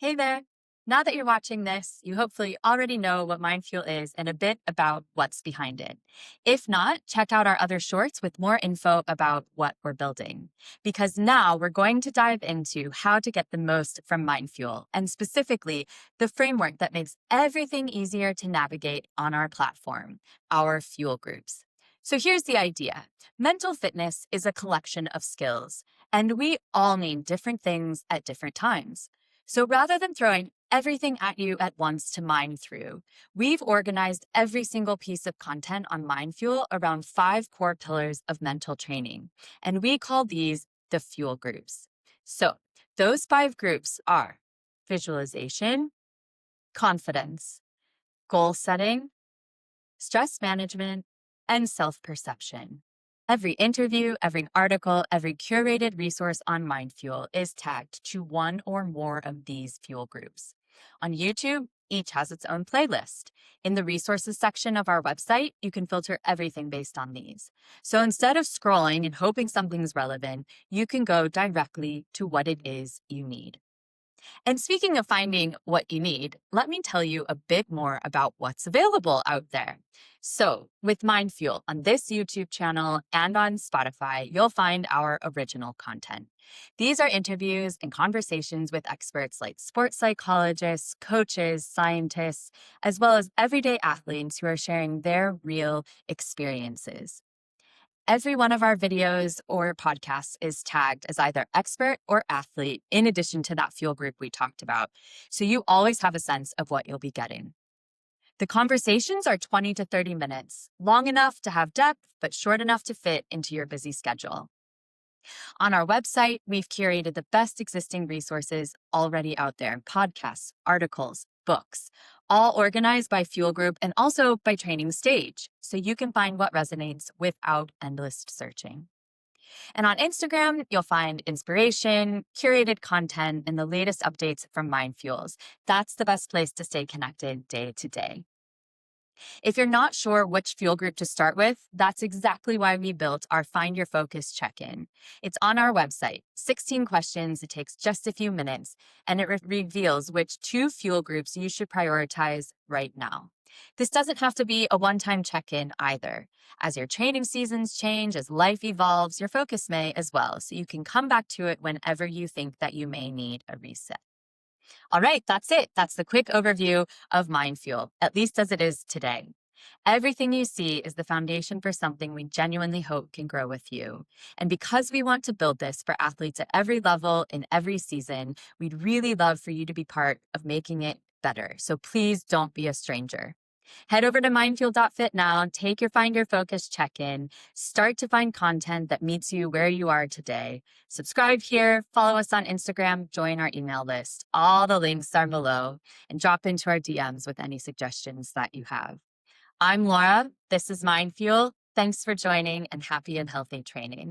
Hey there. Now that you're watching this, you hopefully already know what Mindfuel is and a bit about what's behind it. If not, check out our other shorts with more info about what we're building. Because now we're going to dive into how to get the most from Mindfuel, and specifically the framework that makes everything easier to navigate on our platform, our fuel groups. So here's the idea. Mental fitness is a collection of skills, and we all need different things at different times. So rather than throwing everything at you at once to mine through, we've organized every single piece of content on Mindfuel around 5 core pillars of mental training, and we call these the fuel groups. So those 5 groups are visualization, confidence, goal setting, stress management, and self perception. Every interview, every article, every curated resource on Mindfuel is tagged to one or more of these fuel groups. On YouTube, each has its own playlist. In the resources section of our website, you can filter everything based on these. So instead of scrolling and hoping something's relevant, you can go directly to what it is you need. And speaking of finding what you need, let me tell you a bit more about what's available out there. So, with Mindfuel on this YouTube channel and on Spotify, you'll find our original content. These are interviews and conversations with experts like sports psychologists, coaches, scientists, as well as everyday athletes who are sharing their real experiences. Every one of our videos or podcasts is tagged as either expert or athlete, in addition to that fuel group we talked about. So you always have a sense of what you'll be getting. The conversations are 20 to 30 minutes, long enough to have depth, but short enough to fit into your busy schedule. On our website, we've curated the best existing resources already out there: podcasts, articles, books, all organized by fuel group and also by training stage, so you can find what resonates without endless searching. And on Instagram, you'll find inspiration, curated content, and the latest updates from Mindfuels. That's the best place to stay connected day to day. If you're not sure which fuel group to start with, that's exactly why we built our Find Your Focus check-in. It's on our website, 16 questions, it takes just a few minutes, and it reveals which 2 fuel groups you should prioritize right now. This doesn't have to be a one-time check-in either. As your training seasons change, as life evolves, your focus may as well, so you can come back to it whenever you think that you may need a reset. All right, that's it. That's the quick overview of Mindfuel, at least as it is today. Everything you see is the foundation for something we genuinely hope can grow with you. And because we want to build this for athletes at every level in every season, we'd really love for you to be part of making it better. So please don't be a stranger. Head over to mindfuel.fit now, take your Find Your Focus check-in, start to find content that meets you where you are today. Subscribe here, follow us on Instagram, join our email list. All the links are below, and drop into our DMs with any suggestions that you have. I'm Laura. This is Mindfuel. Thanks for joining, and happy and healthy training.